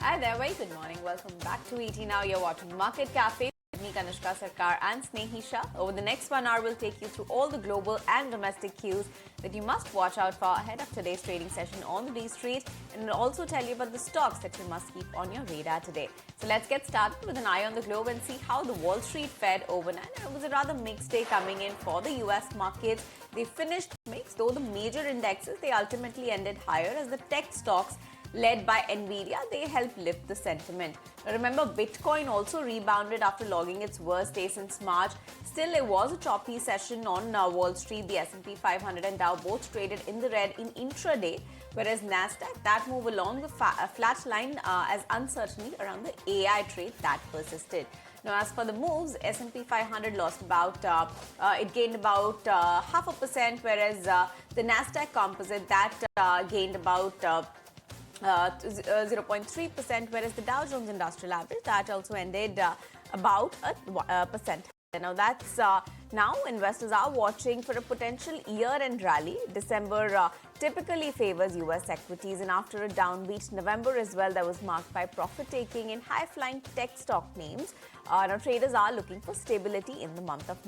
Hi there, very good morning. Welcome back to ET Now. You're watching Market Cafe with me, Kanushka Sarkar and Snehi Shah. Over the next 1 hour, we'll take you through all the global and domestic cues that you must watch out for ahead of today's trading session on the D Street, and we'll also tell you about the stocks that you must keep on your radar today. So let's get started with an eye on the globe and see how the Wall Street fared overnight. It was a rather mixed day coming in for the US markets. They finished mixed, though the major indexes, they ultimately ended higher as the tech stocks led by Nvidia, they helped lift the sentiment. Now remember, Bitcoin also rebounded after logging its worst day since March. Still, it was a choppy session on Wall Street. The S&P 500 and Dow both traded in the red in intraday, whereas Nasdaq, that move along the flat line as uncertainty around the AI trade that persisted. Now, as for the moves, S&P 500 lost about, it gained about 0.5%, whereas the Nasdaq Composite, that gained about 0.3%, whereas the Dow Jones Industrial Average, that also ended about a percent. Now, that's now investors are watching for a potential year-end rally. December typically favors U.S. equities, and after a downbeat November as well, that was marked by profit-taking in high-flying tech stock names. Now, traders are looking for stability in the month of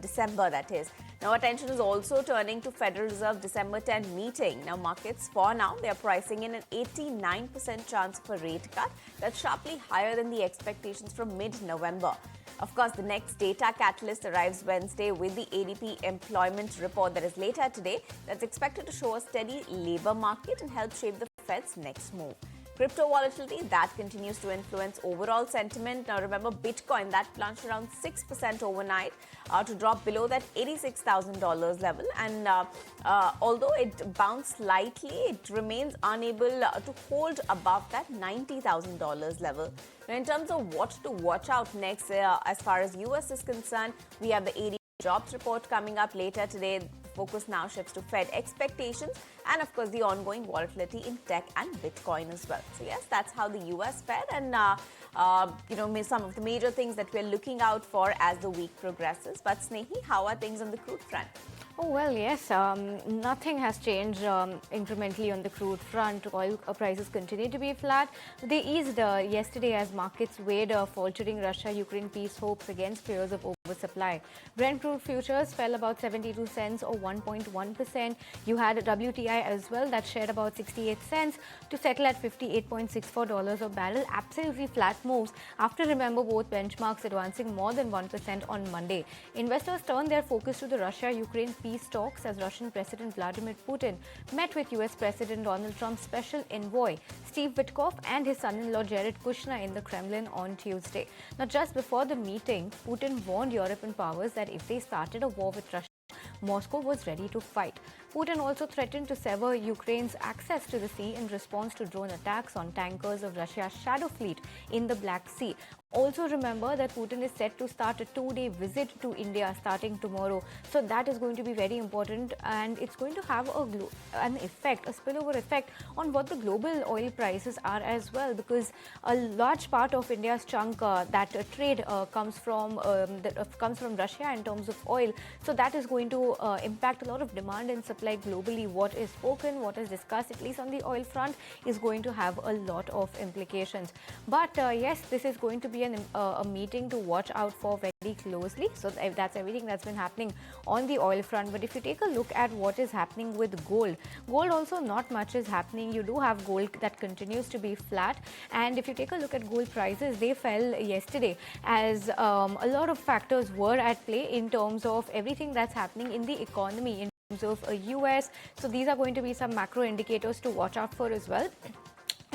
December, that is. Now, attention is also turning to Federal Reserve December 10 meeting. Now, markets for now, they are pricing in an 89% chance of a rate cut. That's sharply higher than the expectations from mid-November. Of course, the next data catalyst arrives Wednesday with the ADP employment report that is later today. That's expected to show a steady labor market and help shape the Fed's next move. Crypto volatility, that continues to influence overall sentiment. Now remember, Bitcoin, that plunged around 6% overnight to drop below that $86,000 level. And although it bounced slightly, it remains unable to hold above that $90,000 level. Now, in terms of what to watch out next, as far as US is concerned, we have the ADP jobs report coming up later today. The focus now shifts to Fed expectations and, of course, the ongoing volatility in tech and Bitcoin as well. So, yes, that's how the US fared, and some of the major things that we're looking out for as the week progresses. But Snehi, how are things on the crude front? Oh, well, yes, nothing has changed incrementally on the crude front. Oil prices continue to be flat. They eased yesterday as markets weighed faltering Russia-Ukraine peace hopes against fears of oversupply. Brent crude futures fell about 72 cents or 1.1%. You had WTI as well that shed about 68 cents to settle at $58.64 a barrel. Absolutely flat moves after, remember, both benchmarks advancing more than 1% on Monday. Investors turned their focus to the Russia-Ukraine peace talks as Russian President Vladimir Putin met with US President Donald Trump's special envoy Steve Witkoff and his son-in-law Jared Kushner in the Kremlin on Tuesday. Now, just before the meeting, Putin warned European powers that if they started a war with Russia, Moscow was ready to fight. Putin also threatened to sever Ukraine's access to the sea in response to drone attacks on tankers of Russia's Shadow Fleet in the Black Sea. Also remember that Putin is set to start a 2-day visit to India starting tomorrow. So that is going to be very important, and it's going to have an effect, a spillover effect on what the global oil prices are as well, because a large part of India's chunk that trade comes from Russia in terms of oil. So that is going to impact a lot of demand and supply globally. What is spoken, what is discussed, at least on the oil front, is going to have a lot of implications. But yes, this is going to be a meeting to watch out for very closely. So that's everything that's been happening on the oil front. But if you take a look at what is happening with gold also not much is happening. You do have gold that continues to be flat, and if you take a look at gold prices, they fell yesterday as a lot of factors were at play in terms of everything that's happening in the economy in terms of US. So these are going to be some macro indicators to watch out for as well.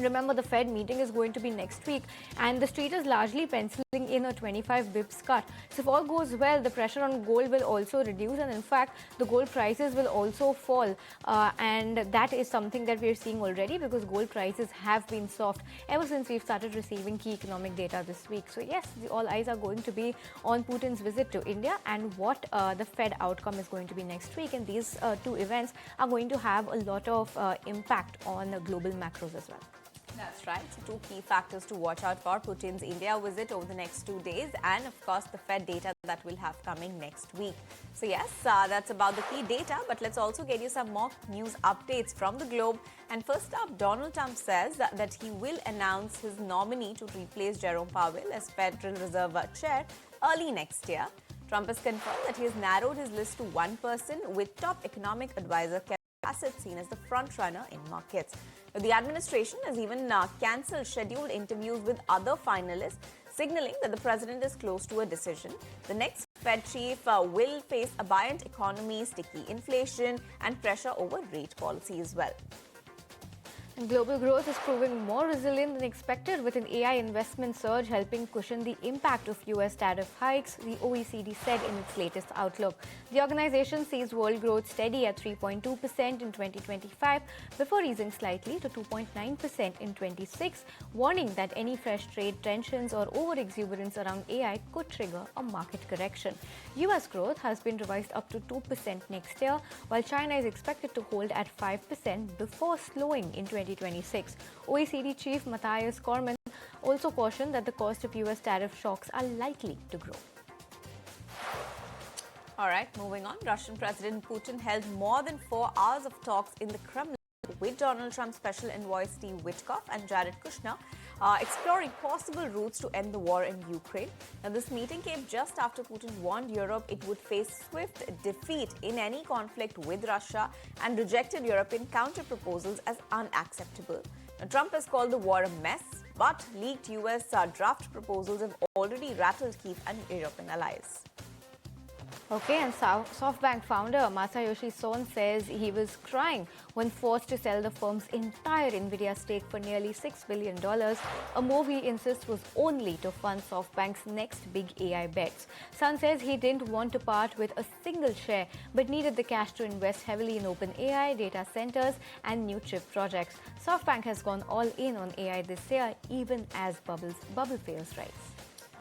Remember, the Fed meeting is going to be next week, and the street is largely penciling in a 25 bips cut. So if all goes well, the pressure on gold will also reduce, and in fact, the gold prices will also fall. And that is something that we're seeing already, because gold prices have been soft ever since we've started receiving key economic data this week. So yes, all eyes are going to be on Putin's visit to India and what the Fed outcome is going to be next week. And these two events are going to have a lot of impact on global macros as well. That's right. So two key factors to watch out for: Putin's India visit over the next 2 days, and of course the Fed data that we'll have coming next week. So yes, that's about the key data, but let's also get you some more news updates from the globe. And first up, Donald Trump says that he will announce his nominee to replace Jerome Powell as Federal Reserve Chair early next year. Trump has confirmed that he has narrowed his list to one person, with top economic advisor Kevin Bassett seen as the front-runner in markets. The administration has even cancelled scheduled interviews with other finalists, signaling that the president is close to a decision. The next Fed chief will face a buoyant economy, sticky inflation, and pressure over rate policy as well. And global growth is proving more resilient than expected, with an AI investment surge helping cushion the impact of US tariff hikes, the OECD said in its latest outlook. The organization sees world growth steady at 3.2% in 2025 before easing slightly to 2.9% in 26, warning that any fresh trade tensions or over-exuberance around AI could trigger a market correction. US growth has been revised up to 2% next year, while China is expected to hold at 5% before slowing in 2026. OECD Chief Matthias Cormann also cautioned that the cost of US tariff shocks are likely to grow. All right, moving on. Russian President Putin held more than 4 hours of talks in the Kremlin with Donald Trump's special envoy Steve Witkoff and Jared Kushner, exploring possible routes to end the war in Ukraine. Now, this meeting came just after Putin warned Europe it would face swift defeat in any conflict with Russia and rejected European counter-proposals as unacceptable. Now, Trump has called the war a mess, but leaked US draft proposals have already rattled Kyiv and European allies. Okay, and SoftBank founder Masayoshi Son says he was crying when forced to sell the firm's entire Nvidia stake for nearly $6 billion, a move he insists was only to fund SoftBank's next big AI bets. Son says he didn't want to part with a single share, but needed the cash to invest heavily in open AI, data centers, and new chip projects. SoftBank has gone all in on AI this year, even as bubble fears rise.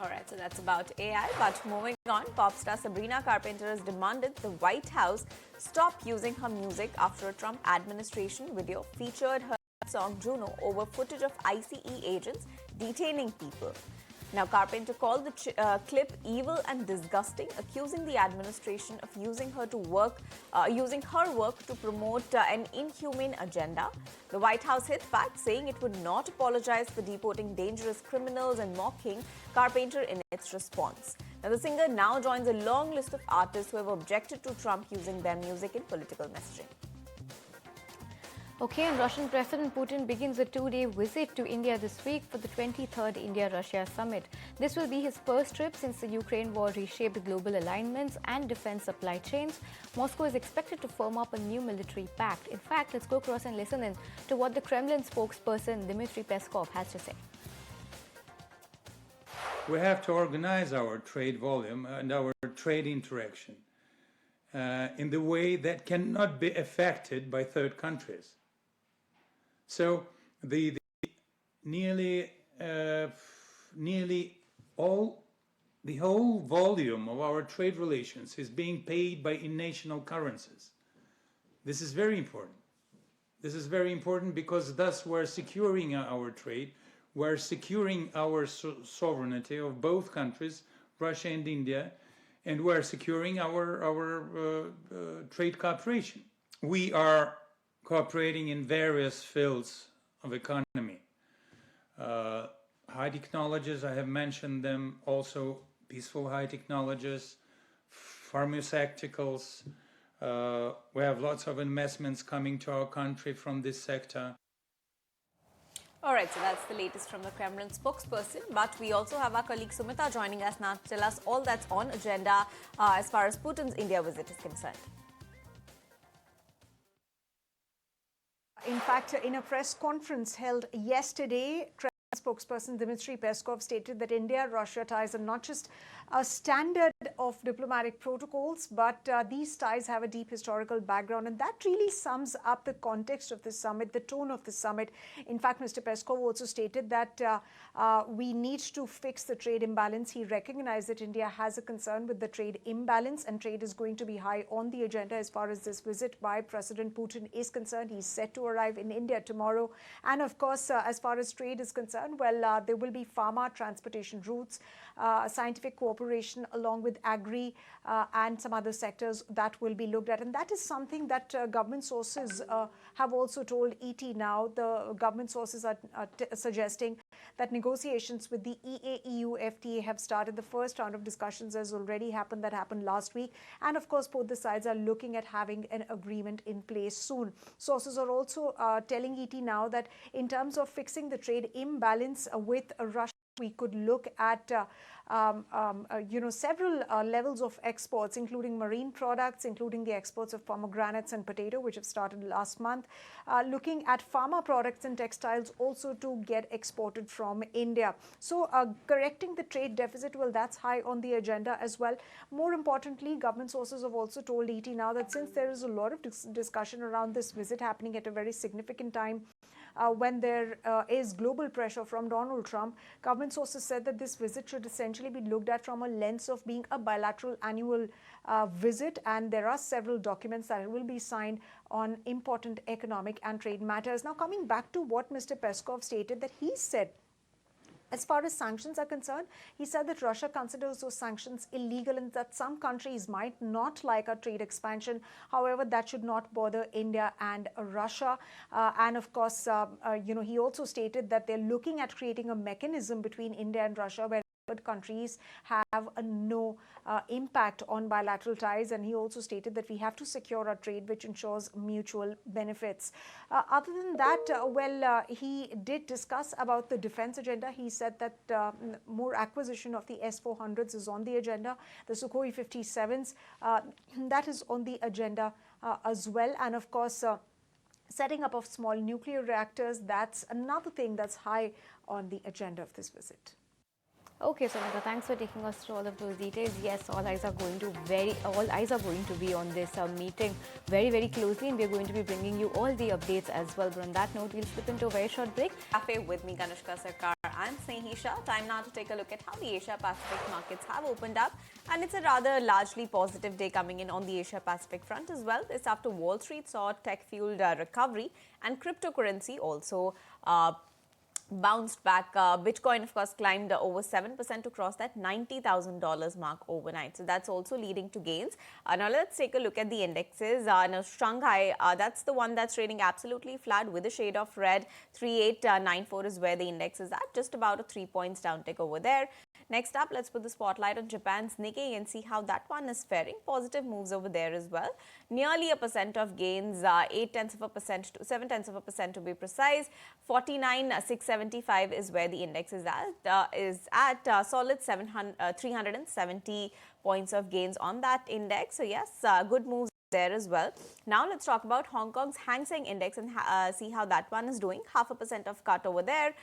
All right, so that's about AI. But moving on, pop star Sabrina Carpenter has demanded the White House stop using her music after a Trump administration video featured her song Juno over footage of ICE agents detaining people. Now, Carpenter called the clip evil and disgusting, accusing the administration of using her work to promote an inhumane agenda. The White House hit back, saying it would not apologize for deporting dangerous criminals and mocking Carpenter in its response. Now, the singer now joins a long list of artists who have objected to Trump using their music in political messaging. Okay, and Russian President Putin begins a 2-day visit to India this week for the 23rd India-Russia summit. This will be his first trip since the Ukraine war reshaped global alignments and defense supply chains. Moscow is expected to firm up a new military pact. In fact, let's go across and listen in to what the Kremlin spokesperson Dmitry Peskov has to say. We have to organize our trade volume and our trade interaction in the way that cannot be affected by third countries. So the whole volume of our trade relations is being paid by in-national currencies. This is very important. This is very important because thus we're securing our trade, we're securing our sovereignty of both countries, Russia and India, and we're securing our trade cooperation. We are cooperating in various fields of economy. High technologies, I have mentioned them, also peaceful high technologies, pharmaceuticals. We have lots of investments coming to our country from this sector. All right, so that's the latest from the Kremlin spokesperson. But we also have our colleague Sumita joining us now to tell us all that's on agenda as far as Putin's India visit is concerned. In fact, in a press conference held yesterday, spokesperson Dmitry Peskov stated that India-Russia ties are not just a standard of diplomatic protocols, but these ties have a deep historical background, and that really sums up the context of the summit, the tone of the summit. In fact, Mr. Peskov also stated that we need to fix the trade imbalance. He recognized that India has a concern with the trade imbalance, and trade is going to be high on the agenda as far as this visit by President Putin is concerned. He's set to arrive in India tomorrow. And of course, as far as trade is concerned, well, there will be pharma, transportation routes, scientific cooperation along with agri and some other sectors that will be looked at. And that is something that government sources have also told ET now. The government sources are suggesting that negotiations with the EA-EU FTA have started. The first round of discussions has already happened. That happened last week. And of course, both the sides are looking at having an agreement in place soon. Sources are also telling ET now that in terms of fixing the trade imbalance with Russia, we could look at several levels of exports, including marine products, including the exports of pomegranates and potato, which have started last month. Looking at pharma products and textiles also to get exported from India. So correcting the trade deficit, well, that's high on the agenda as well. More importantly, government sources have also told ET now that since there is a lot of discussion around this visit happening at a very significant time, when there is global pressure from Donald Trump, government sources said that this visit should essentially be looked at from a lens of being a bilateral annual visit, and there are several documents that will be signed on important economic and trade matters. Now, coming back to what Mr. Peskov stated, that he said, as far as sanctions are concerned, he said that Russia considers those sanctions illegal and that some countries might not like a trade expansion. However, that should not bother India and Russia. And of course, he also stated that they're looking at creating a mechanism between India and Russia where countries have no impact on bilateral ties. And he also stated that we have to secure our trade, which ensures mutual benefits. Other than that, he did discuss about the defense agenda. He said that more acquisition of the S-400s is on the agenda. The Sukhoi 57s, that is on the agenda as well. And of course, setting up of small nuclear reactors, that's another thing that's high on the agenda of this visit. Okay, Sonata, thanks for taking us through all of those details. Yes, all eyes are going to be on this meeting very, very closely, and we're going to be bringing you all the updates as well. But on that note, we'll slip into a very short break. Cafe with me, Kanushka Sarkar and Snehi Shah. Time now to take a look at how the Asia Pacific markets have opened up, and it's a rather largely positive day coming in on the Asia Pacific front as well. This after Wall Street saw tech-fueled recovery, and cryptocurrency also bounced back. Bitcoin, of course, climbed over 7% to cross that $90,000 mark overnight. So that's also leading to gains. Now let's take a look at the indexes. Now Shanghai, that's the one that's trading absolutely flat with a shade of red. 3894 is where the index is at, just about a 3 points downtick over there. Next up, let's put the spotlight on Japan's Nikkei and see how that one is faring. Positive moves over there as well. Nearly a percent of gains, 0.8% to 0.7% to be precise. 49,675 is where the index is at. Solid 370 points of gains on that index. So yes, good moves there as well. Now let's talk about Hong Kong's Hang Seng Index and see how that one is doing. 0.5% of cut over there.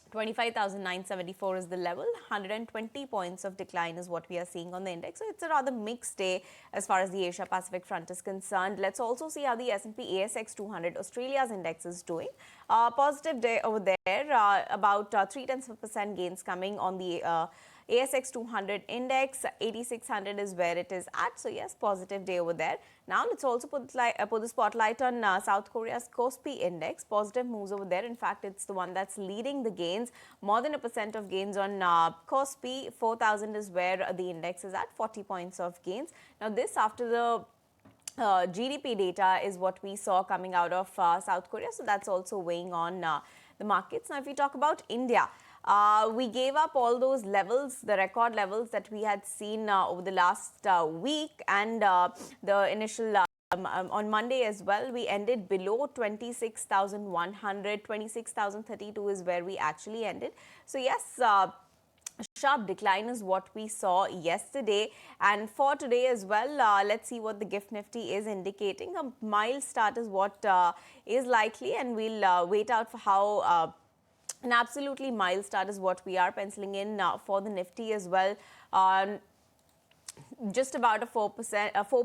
25,974 is the level. 120 points of decline is what we are seeing on the index. So it's a rather mixed day as far as the Asia Pacific front is concerned. Let's also see how the S&P ASX 200 Australia's index is doing. Positive day over there. About 0.3% gains coming on the ASX 200 index. 8600 is where it is at. So yes, positive day over there. Now let's also put the spotlight on South Korea's Kospi index. Positive moves over there. In fact, it's the one that's leading the gains. More than 1% of gains on Kospi. 4000 is where the index is at. 40 points of gains. Now this after the GDP data is what we saw coming out of South Korea. So that's also weighing on the markets. Now if we talk about India, we gave up all those levels, the record levels that we had seen over the last week, and the initial on Monday as well. We ended below 26,100, 26,032 is where we actually ended. So yes, sharp decline is what we saw yesterday, and for today as well, let's see what the GIFT Nifty is indicating. A mild start is what is likely, and we'll wait out for how an absolutely mild start is what we are penciling in for the Nifty as well. Just about a 4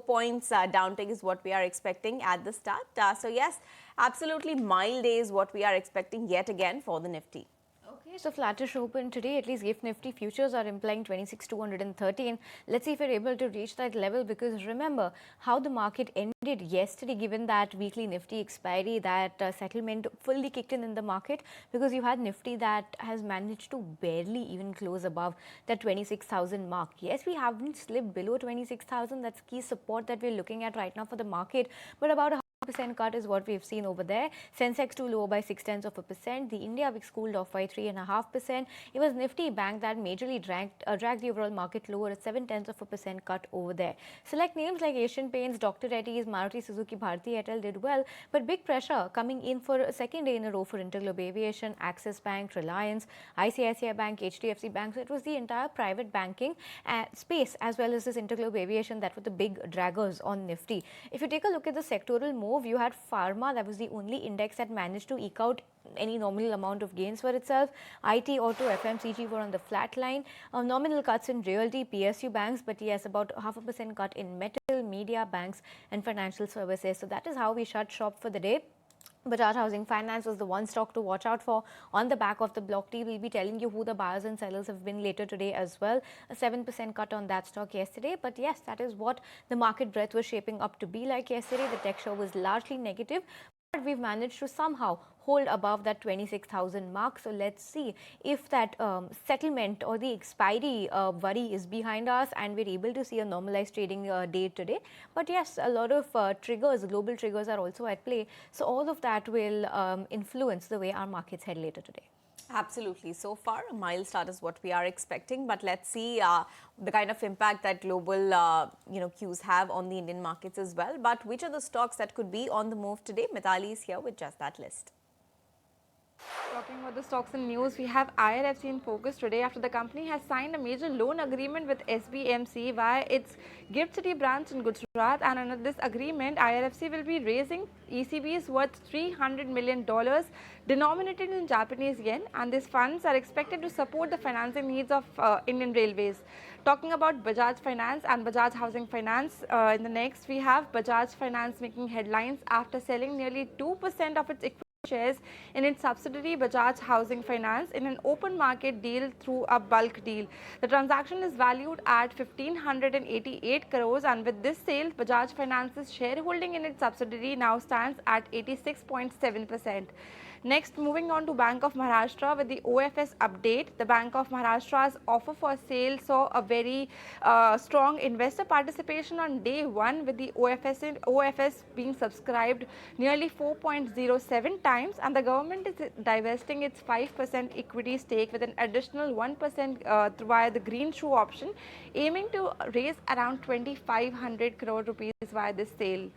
points downtick is what we are expecting at the start. So yes, absolutely mild day is what we are expecting yet again for the Nifty. Okay, so flattish open today. At least GIFT Nifty futures are implying 26,213. Let's see if we're able to reach that level, because remember how the market ended traded yesterday, given that weekly Nifty expiry, that settlement fully kicked in the market, because you had Nifty that has managed to barely even close above that 26,000 mark. Yes, we haven't slipped below 26,000. That's key support that we're looking at right now for the market, but about a percent cut is what we've seen over there. Sensex too low by 0.6%. The India VIX cooled off by 3.5%. It was Nifty Bank that majorly dragged the overall market lower at 0.7% cut over there. Select names like Asian Paints, Dr. Reddy's, Maruti Suzuki, Bharti Airtel did well, but big pressure coming in for a second day in a row for Interglobe Aviation, Axis Bank, Reliance, ICICI Bank, HDFC Bank. So it was the entire private banking space as well as this Interglobe Aviation that were the big draggers on Nifty. If you take a look at the sectoral move, you had Pharma, that was the only index that managed to eke out any nominal amount of gains for itself. IT, Auto, FMCG were on the flat line. Nominal cuts in realty, PSU banks, but yes, about 0.5% cut in metal, media, banks and financial services. So that is how we shut shop for the day. Bajaj Housing Finance was the one stock to watch out for on the back of the block T. We'll be telling you who the buyers and sellers have been later today as well. A 7% cut on that stock yesterday. But yes, that is what the market breadth was shaping up to be like yesterday. The tech show was largely negative, but we've managed to somehow hold above that 26,000 mark. So let's see if that settlement or the expiry worry is behind us and we're able to see a normalized trading day today. But yes, a lot of triggers, global triggers are also at play. So all of that will influence the way our markets head later today. Absolutely. So far, a mild start is what we are expecting, but let's see the kind of impact that global cues have on the Indian markets as well. But which are the stocks that could be on the move today? Mithali is here with just that list. Talking about the stocks and news, we have IRFC in focus today after the company has signed a major loan agreement with SBMC via its Gift City branch in Gujarat, and under this agreement, IRFC will be raising ECBs worth $300 million denominated in Japanese yen, and these funds are expected to support the financing needs of Indian Railways. Talking about Bajaj Finance and Bajaj Housing Finance, in the next we have Bajaj Finance making headlines after selling nearly 2% of its equity shares in its subsidiary Bajaj Housing Finance in an open market deal through a bulk deal. The transaction is valued at 1,588 crores, and with this sale, Bajaj Finance's shareholding in its subsidiary now stands at 86.7%. Next, moving on to Bank of Maharashtra with the OFS update. The Bank of Maharashtra's offer for sale saw a very strong investor participation on day one, with the OFS being subscribed nearly 4.07 times, and the government is divesting its 5% equity stake with an additional 1% via the green shoe option, aiming to raise around 2,500 crore rupees via this sale.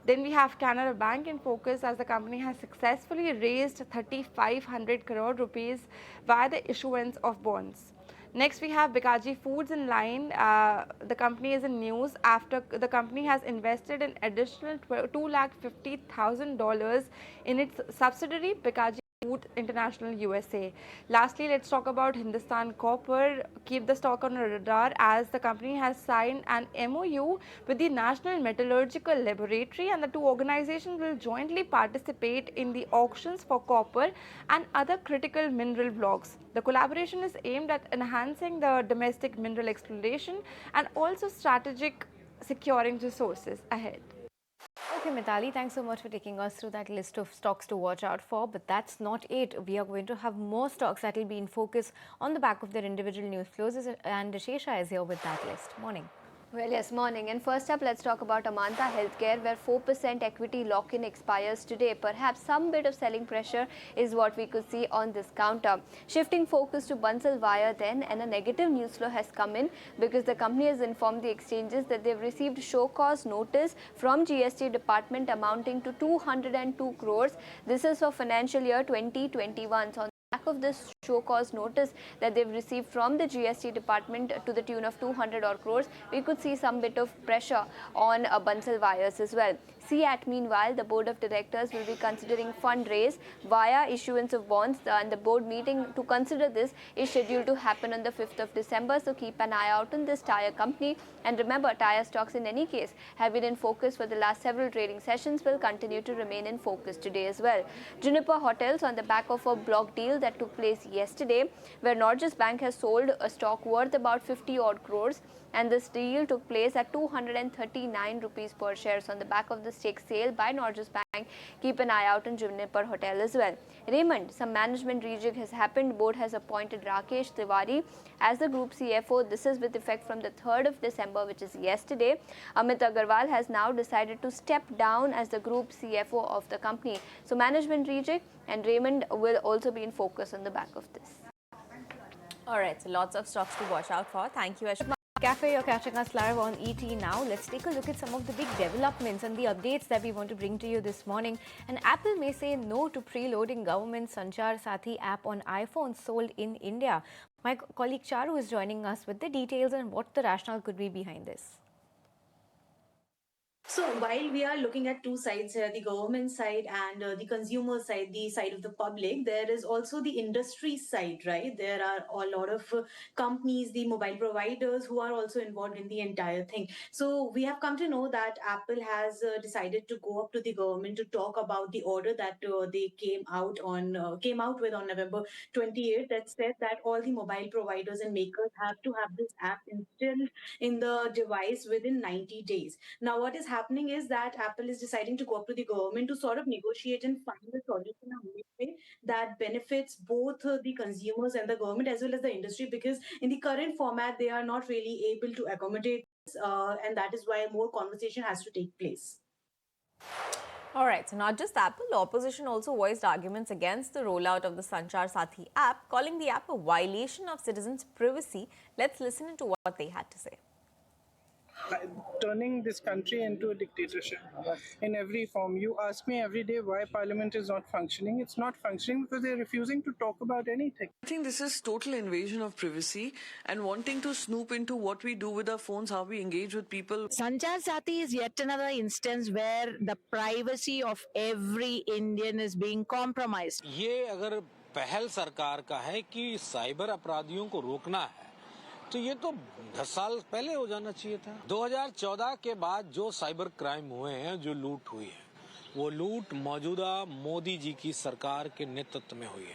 Then we have Canara Bank in focus, as the company has successfully raised 3,500 crore rupees via the issuance of bonds. Next, we have Bikaji Foods in line. The company is in news after the company has invested an additional $250,000 in its subsidiary Bikaji Food International USA. Lastly, let's talk about Hindustan Copper. Keep the stock on radar, as the company has signed an MOU with the National Metallurgical Laboratory, and the two organizations will jointly participate in the auctions for copper and other critical mineral blocks. The collaboration is aimed at enhancing the domestic mineral exploration and also strategic securing resources ahead. Okay, Mithali, thanks so much for taking us through that list of stocks to watch out for. But that's not it. We are going to have more stocks that will be in focus on the back of their individual news flows, and Shesha is here with that list. Morning. Well, yes, morning. And first up, let's talk about Amanta Healthcare, where 4% equity lock-in expires today. Perhaps some bit of selling pressure is what we could see on this counter. Shifting focus to Bansal Wire then, and a negative news flow has come in because the company has informed the exchanges that they've received show cause notice from GST department amounting to 202 crores. This is for financial year 2021. So back of this show cause notice that they've received from the GST department to the tune of 200 odd crores, we could see some bit of pressure on Bansal Wires as well. CEAT, meanwhile, the board of directors will be considering fundraise via issuance of bonds, and the board meeting to consider this is scheduled to happen on the 5th of December. So keep an eye out on this tire company. And remember, tire stocks in any case have been in focus for the last several trading sessions, will continue to remain in focus today as well. Juniper Hotels, on the back of a block deal that took place yesterday, where Norges Bank has sold a stock worth about 50 odd crores, and this deal took place at 239 rupees per share. So on the back of the stake sale by Norges Bank, keep an eye out on Juniper Hotel as well. Raymond, some management rejig has happened. Board has appointed Rakesh Tiwari as the group CFO. This is with effect from the 3rd of December, which is yesterday. Amit Agarwal has now decided to step down as the group CFO of the company. So management rejig, and Raymond will also be in focus on the back of this. All right, so lots of stocks to watch out for. Thank you, Ashma. Cafe, you're catching us live on ET now. Let's take a look at some of the big developments and the updates that we want to bring to you this morning. And Apple may say no to preloading government Sanchar Sathi app on iPhones sold in India. My colleague Charu is joining us with the details and what the rationale could be behind this. So while we are looking at two sides here, the government side and the consumer side, the side of the public, there is also the industry side, right? There are a lot of companies, the mobile providers who are also involved in the entire thing. So we have come to know that Apple has decided to go up to the government to talk about the order that they came out with on November 28th, that said that all the mobile providers and makers have to have this app installed in the device within 90 days. Now, what is happening is that Apple is deciding to go up to the government to sort of negotiate and find a solution in a way that benefits both the consumers and the government as well as the industry, because in the current format, they are not really able to accommodate this, and that is why more conversation has to take place. All right, so not just Apple, opposition also voiced arguments against the rollout of the Sanchar Sathi app, calling the app a violation of citizens' privacy. Let's listen to what they had to say. Turning this country into a dictatorship in every form. You ask me every day why Parliament is not functioning. It's not functioning because they're refusing to talk about anything. I think this is total invasion of privacy and wanting to snoop into what we do with our phones, how we engage with people. Sanchar Sathi is yet another instance where the privacy of every Indian is being compromised. ये अगर पहल सरकार का है कि cyber अपराधियों को रोकना है, तो ये तो 10 साल पहले हो जाना चाहिए था। 2014 के बाद जो साइबर क्राइम हुए हैं, जो लूट हुई है, वो लूट मौजूदा मोदी जी की सरकार के नेतृत्व में हुई है।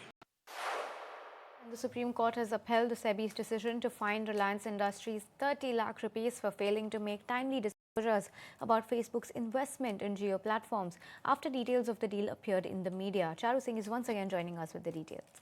The Supreme Court has upheld the SEBI's decision to fine Reliance Industries 30 lakh rupees for failing to make timely disclosures about Facebook's investment in Jio platforms after details of the deal appeared in the media. Charu Singh is once again joining us with the details.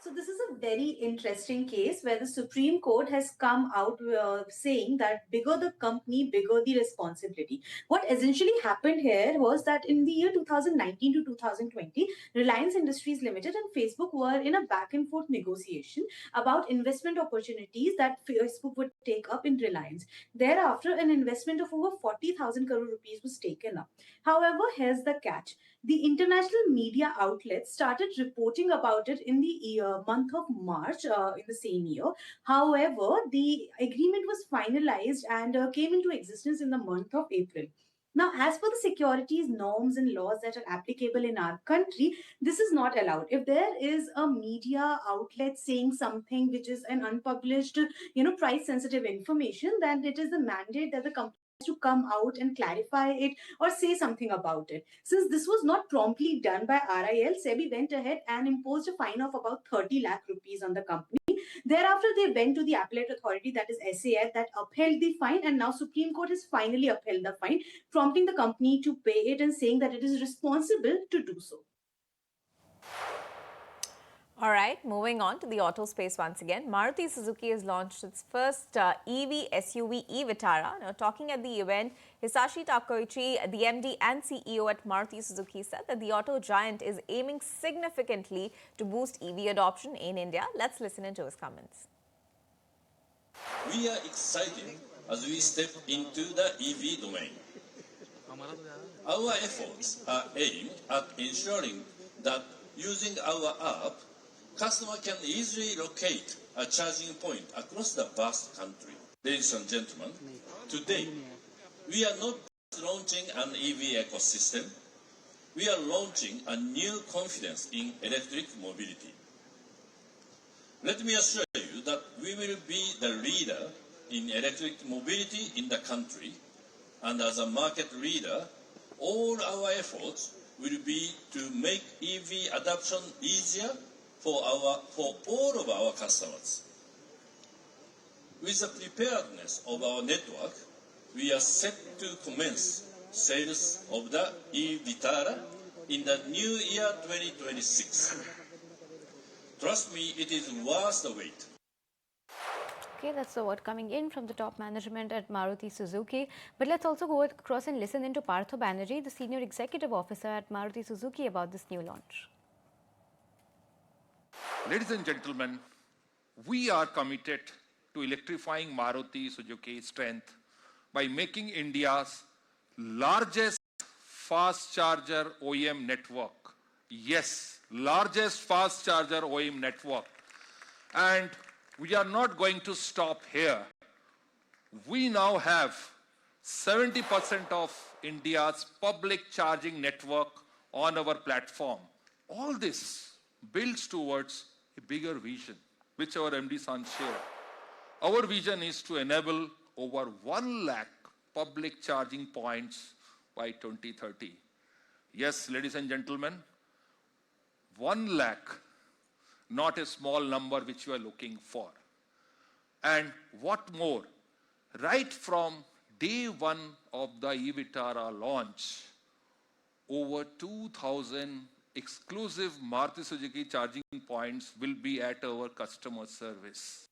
So this is a very interesting case where the Supreme Court has come out saying that bigger the company, bigger the responsibility. What essentially happened here was that in the year 2019 to 2020, Reliance Industries Limited and Facebook were in a back and forth negotiation about investment opportunities that Facebook would take up in Reliance. Thereafter, an investment of over 40,000 crore rupees was taken up. However, here's the catch. The international media outlets started reporting about it in the month of March in the same year. However, the agreement was finalized and came into existence in the month of April. Now, as per the securities norms and laws that are applicable in our country, this is not allowed. If there is a media outlet saying something which is an unpublished, price sensitive information, then it is the mandate that the company to come out and clarify it or say something about it. Since this was not promptly done by RIL, SEBI went ahead and imposed a fine of about 30 lakh rupees on the company. Thereafter, they went to the appellate authority, that is SAF, that upheld the fine, and now Supreme Court has finally upheld the fine, prompting the company to pay it and saying that it is responsible to do so. All right, moving on to the auto space once again. Maruti Suzuki has launched its first EV SUV e-Vitara. Now, talking at the event, Hisashi Takoichi, the MD and CEO at Maruti Suzuki, said that the auto giant is aiming significantly to boost EV adoption in India. Let's listen into his comments. We are excited as we step into the EV domain. Our efforts are aimed at ensuring that using our app, customer can easily locate a charging point across the vast country. Ladies and gentlemen, today we are not as launching an EV ecosystem, we are launching a new confidence in electric mobility. Let me assure you that we will be the leader in electric mobility in the country, and as a market leader, all our efforts will be to make EV adoption easier for all of our customers. With the preparedness of our network, we are set to commence sales of the e-Vitara in the new year 2026. Trust me, it is worth the wait. Okay, that's the word coming in from the top management at Maruti Suzuki. But let's also go across and listen into Partho Banerjee, the Senior Executive Officer at Maruti Suzuki, about this new launch. Ladies and gentlemen, we are committed to electrifying Maruti Suzuki's strength by making India's largest fast charger OEM network. Yes, largest fast charger OEM network. And we are not going to stop here. We now have 70% of India's public charging network on our platform. All this builds towards a bigger vision, which our MD San shared. Our vision is to enable over 1 lakh public charging points by 2030. Yes, ladies and gentlemen, 1 lakh, not a small number which you are looking for. And what more, right from day one of the e-Vitara launch, over 2,000 exclusive Maruti Suzuki charging points will be at our customer service.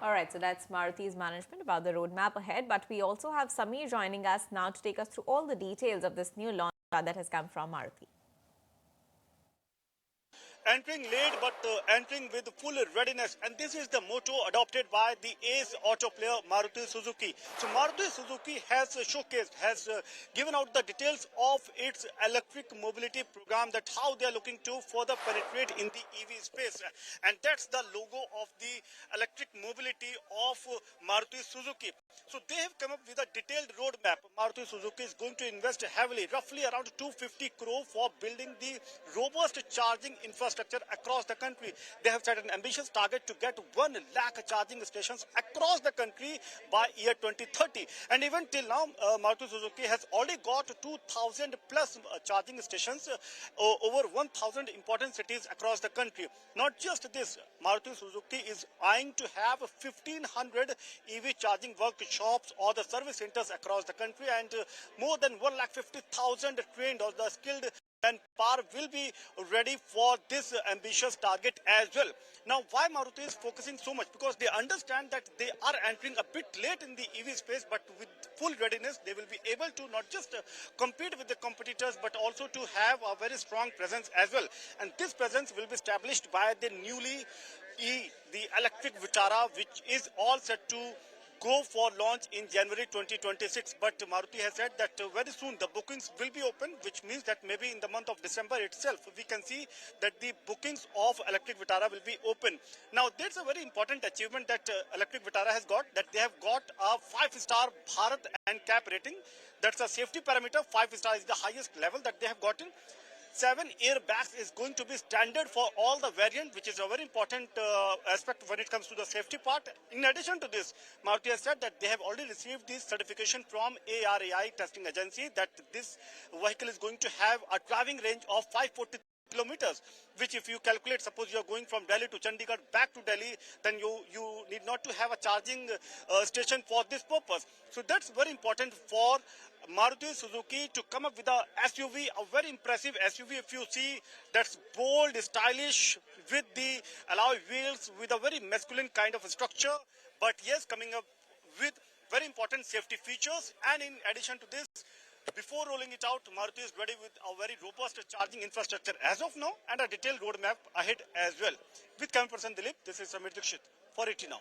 All right, so that's Maruti's management about the roadmap ahead. But we also have Samir joining us now to take us through all the details of this new launch that has come from Maruti. Entering late but entering with full readiness, and this is the motto adopted by the ace auto player Maruti Suzuki. So Maruti Suzuki has showcased, has given out the details of its electric mobility program, that how they are looking to further penetrate in the EV space, and that's the logo of the electric mobility of Maruti Suzuki. So they have come up with a detailed roadmap. Maruti Suzuki is going to invest heavily, roughly around 250 crore for building the robust charging infrastructure across the country. They have set an ambitious target to get 1 lakh charging stations across the country by year 2030. And even till now, Maruti Suzuki has already got 2,000 plus charging stations over 1,000 important cities across the country. Not just this, Maruti Suzuki is eyeing to have 1,500 EV charging workshops or the service centers across the country, and more than 1,50,000 trained or the skilled and power will be ready for this ambitious target as well. Now, why Maruti is focusing so much? Because they understand that they are entering a bit late in the EV space, but with full readiness, they will be able to not just compete with the competitors, but also to have a very strong presence as well. And this presence will be established by the the electric Vitara, which is all set to go for launch in January 2026. But Maruti has said that very soon the bookings will be open, which means that maybe in the month of December itself, we can see that the bookings of electric Vitara will be open. Now, there's a very important achievement that electric Vitara has got, that they have got a 5-star Bharat NCAP rating. That's a safety parameter. 5-star is the highest level that they have gotten. 7 airbags is going to be standard for all the variant, which is a very important aspect when it comes to the safety part. In addition to this, Maruti has said that they have already received this certification from ARAI testing agency that this vehicle is going to have a driving range of 540 kilometers, which if you calculate, suppose you are going from Delhi to Chandigarh back to Delhi, then you need not to have a charging station for this purpose. So that's very important for Maruti Suzuki to come up with a SUV, a very impressive SUV. If you see, that's bold, stylish, with the alloy wheels, with a very masculine kind of a structure. But yes, coming up with very important safety features. And in addition to this, before rolling it out, Maruti is ready with a very robust charging infrastructure as of now, and a detailed roadmap ahead as well. With camera person Dilip, this is Samir Dikshit for ET Now.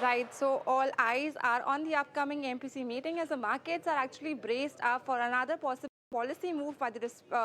Right, so all eyes are on the upcoming MPC meeting as the markets are actually braced up for another possible policy move by the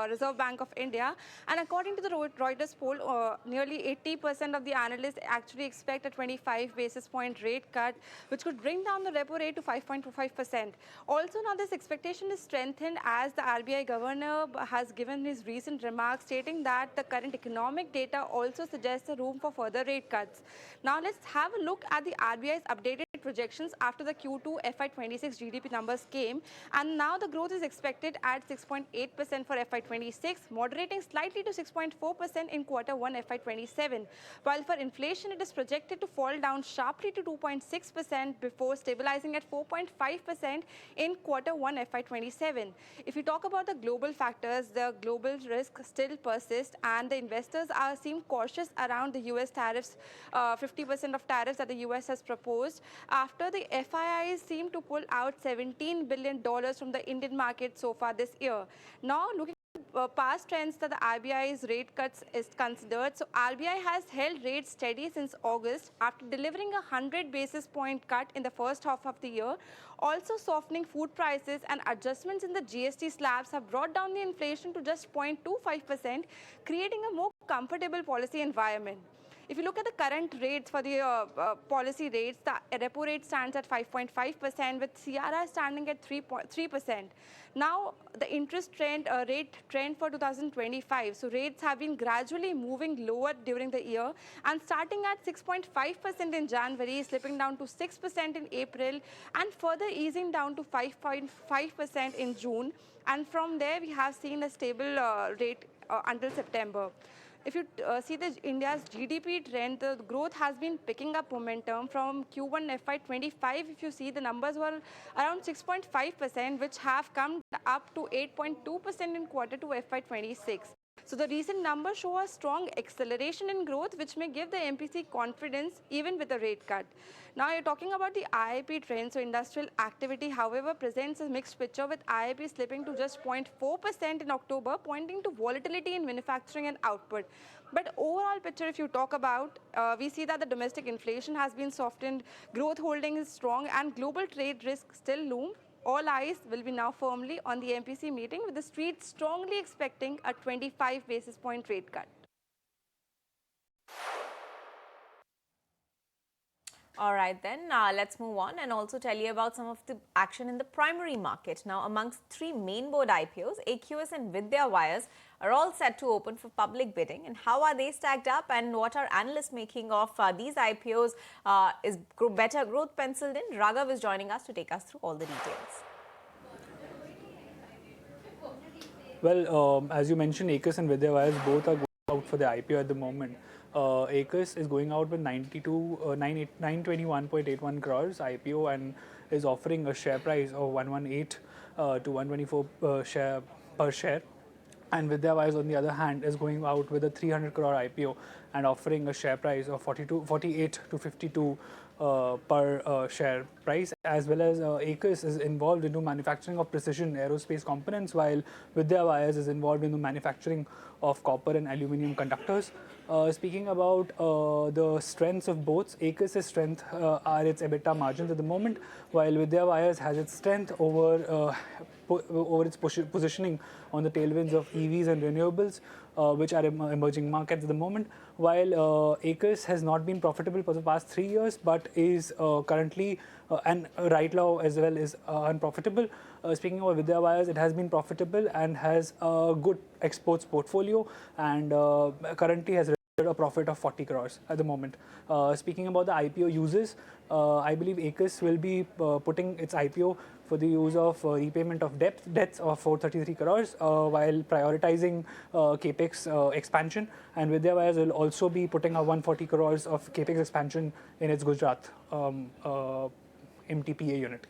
Reserve Bank of India. And according to the Reuters poll, nearly 80% of the analysts actually expect a 25 basis point rate cut, which could bring down the repo rate to 5.25%. Also, now this expectation is strengthened as the RBI governor has given his recent remarks stating that the current economic data also suggests a room for further rate cuts. Now let's have a look at the RBI's updated projections after the Q2 FY26 GDP numbers came, and now the growth is expected at 6.8% for FY26, moderating slightly to 6.4% in Q1 FY27, while for inflation it is projected to fall down sharply to 2.6% before stabilizing at 4.5% in Q1 FY27. If you talk about the global factors, the global risk still persists and the investors seem cautious around the US tariffs, 50% of tariffs that the US has proposed after the FIIs seem to pull out $17 billion from the Indian market so far this year. Now, looking at past trends that the RBI's rate cuts is considered. So, RBI has held rates steady since August after delivering a 100 basis point cut in the first half of the year. Also, softening food prices and adjustments in the GST slabs have brought down the inflation to just 0.25%, creating a more comfortable policy environment. If you look at the current rates for the policy rates, the repo rate stands at 5.5% with CRR standing at 3%. Now, the interest rate trend for 2025. So, rates have been gradually moving lower during the year and starting at 6.5% in January, slipping down to 6% in April and further easing down to 5.5% in June. And from there, we have seen a stable rate until September. If you see the India's GDP trend, the growth has been picking up momentum from Q1 FY25. If you see, the numbers were around 6.5%, which have come up to 8.2% in Q2 FY26. So the recent numbers show a strong acceleration in growth, which may give the MPC confidence even with a rate cut. Now you're talking about the IIP trend. So industrial activity, however, presents a mixed picture with IIP slipping to just 0.4% in October, pointing to volatility in manufacturing and output. But overall picture, if you talk about, we see that the domestic inflation has been softened, growth holding is strong, and global trade risks still loom. All eyes will be now firmly on the MPC meeting, with the street strongly expecting a 25 basis point rate cut. All right, then let's move on and also tell you about some of the action in the primary market. Now, amongst three main board IPOs, AQS and Vidya Wires are all set to open for public bidding. And how are they stacked up, and what are analysts making of these IPOs? Is better growth penciled in? Raghav is joining us to take us through all the details. Well, as you mentioned, AQS and Vidya Wires both are going out for the IPO at the moment. AQS is going out with 921.81 crores IPO and is offering a share price of 118 to 124 per share. And Vidya Wires, on the other hand, is going out with a 300 crore IPO and offering a share price of 48 to 52 per share price, as well as AQS is involved into manufacturing of precision aerospace components, while Vidya Wires is involved in the manufacturing of copper and aluminium conductors. Speaking about the strengths of both, AQS's strength are its EBITDA margins at the moment, while Vidya Wires has its strength over its positioning on the tailwinds of EVs and renewables, which are emerging markets at the moment. While AQS has not been profitable for the past 3 years, but is currently and right now as well is unprofitable. Speaking of Vidya Wires, it has been profitable and has a good exports portfolio, and currently has a profit of 40 crores at the moment. Speaking about the IPO uses, I believe AQS will be putting its IPO for the use of repayment of debts of 433 crores while prioritizing capex expansion, and Vidya Wires will also be putting a 140 crores of capex expansion in its Gujarat MTPA unit.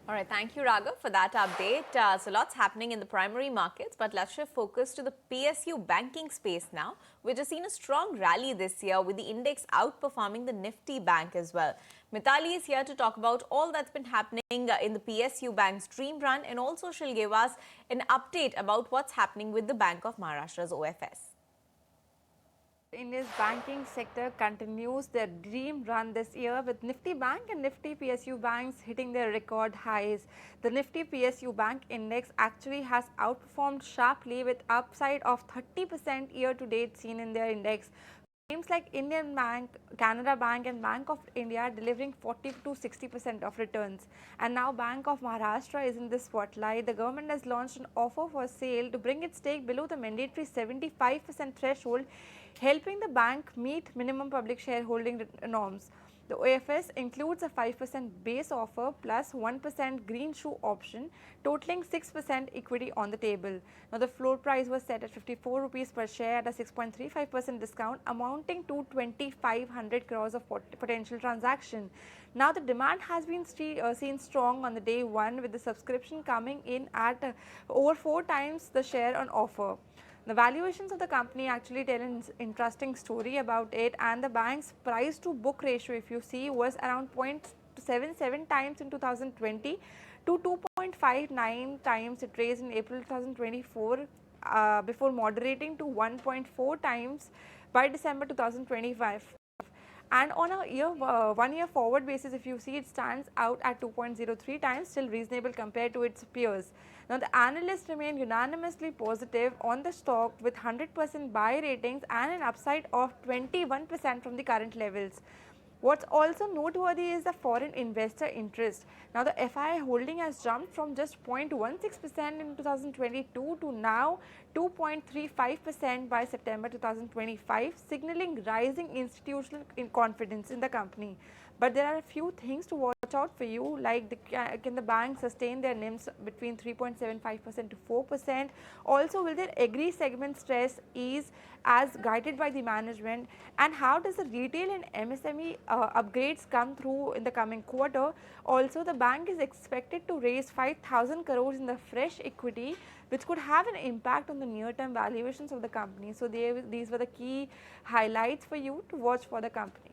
All right, thank you, Raghav, for that update. So lots happening in the primary markets, but let's shift focus to the PSU banking space now, which has seen a strong rally this year with the index outperforming the Nifty bank as well. Mithali is here to talk about all that's been happening in the PSU bank's dream run, and also she'll give us an update about what's happening with the Bank of Maharashtra's OFS. India's banking sector continues their dream run this year with Nifty Bank and Nifty PSU banks hitting their record highs. The Nifty PSU bank index actually has outperformed sharply with upside of 30% year to date seen in their index. Names like Indian Bank, Canara Bank and Bank of India delivering 40 to 60% of returns. And now Bank of Maharashtra is in the spotlight. The government has launched an offer for sale to bring its stake below the mandatory 75% threshold, helping the bank meet minimum public shareholding norms. The OFS includes a 5% base offer plus 1% green shoe option, totaling 6% equity on the table. Now, the floor price was set at 54 rupees per share at a 6.35% discount, amounting to 2,500 crores of potential transaction. Now, the demand has been seen strong on the day one, with the subscription coming in at over 4 times the share on offer. The valuations of the company actually tell an interesting story about it, and the bank's price to book ratio, if you see, was around 0.77 times in 2020 to 2.59 times it raised in April 2024 before moderating to 1.4 times by December 2025. And on a 1 year forward basis, if you see, it stands out at 2.03 times, still reasonable compared to its peers. Now, the analysts remain unanimously positive on the stock with 100% buy ratings and an upside of 21% from the current levels. What's also noteworthy is the foreign investor interest. Now, the FII holding has jumped from just 0.16% in 2022 to now 2.35% by September 2025, signaling rising institutional confidence in the company. But there are a few things to watch out for you, like can the bank sustain their NIMs between 3.75% to 4%? Also, will their agri segment stress ease as guided by the management? And how does the retail and MSME upgrades come through in the coming quarter? Also, the bank is expected to raise 5,000 crores in the fresh equity, which could have an impact on the near-term valuations of the company. So, these were the key highlights for you to watch for the company.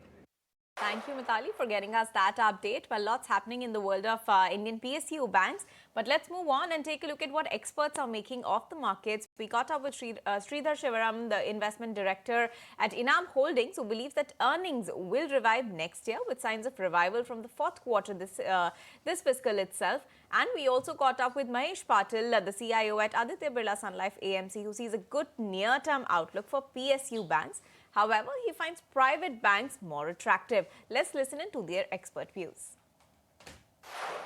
Thank you, Mithali, for getting us that update. Well, lots happening in the world of Indian PSU banks. But let's move on and take a look at what experts are making of the markets. We caught up with Sridhar Shivaram, the investment director at Inam Holdings, who believes that earnings will revive next year with signs of revival from the fourth quarter this fiscal itself. And we also caught up with Mahesh Patil, the CIO at Aditya Birla Sun Life AMC, who sees a good near-term outlook for PSU banks. However, he finds private banks more attractive. Let's listen into their expert views.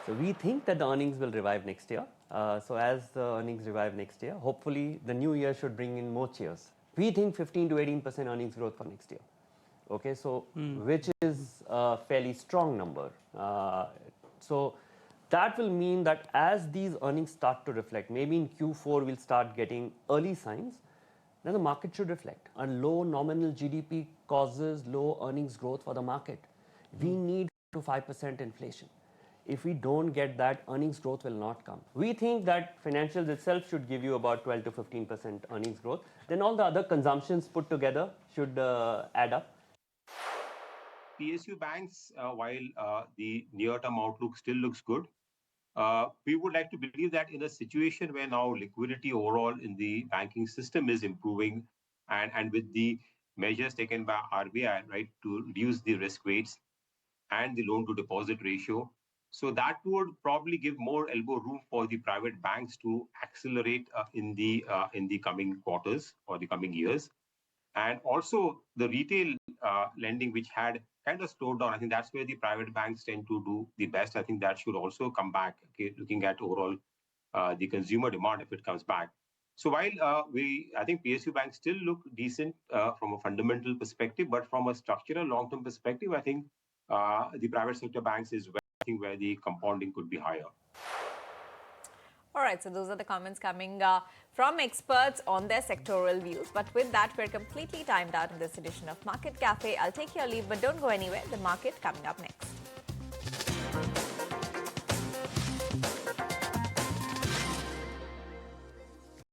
So we think that the earnings will revive next year. So as the earnings revive next year, hopefully the new year should bring in more cheers. We think 15 to 18% earnings growth for next year. Okay, so which is a fairly strong number. So that will mean that as these earnings start to reflect, maybe in Q4 we'll start getting early signs, then the market should reflect. A low nominal GDP causes low earnings growth for the market. We need 4 to 5% inflation. If we don't get that, earnings growth will not come. We think that financials itself should give you about 12 to 15% earnings growth. Then all the other consumptions put together should add up. PSU banks, while the near-term outlook still looks good, we would like to believe that in a situation where now liquidity overall in the banking system is improving, and with the measures taken by RBI, right, to reduce the risk weights and the loan to deposit ratio, so that would probably give more elbow room for the private banks to accelerate in the coming quarters or the coming years. And also the retail lending, which had kind of slowed down, I think that's where the private banks tend to do the best. I think that should also come back, okay, looking at overall the consumer demand if it comes back. So while I think PSU banks still look decent from a fundamental perspective, but from a structural long-term perspective, I think the private sector banks is where the compounding could be higher. All right, so those are the comments coming from experts on their sectoral views. But with that, we're completely timed out in this edition of Market Cafe. I'll take your leave, but don't go anywhere. The market coming up next.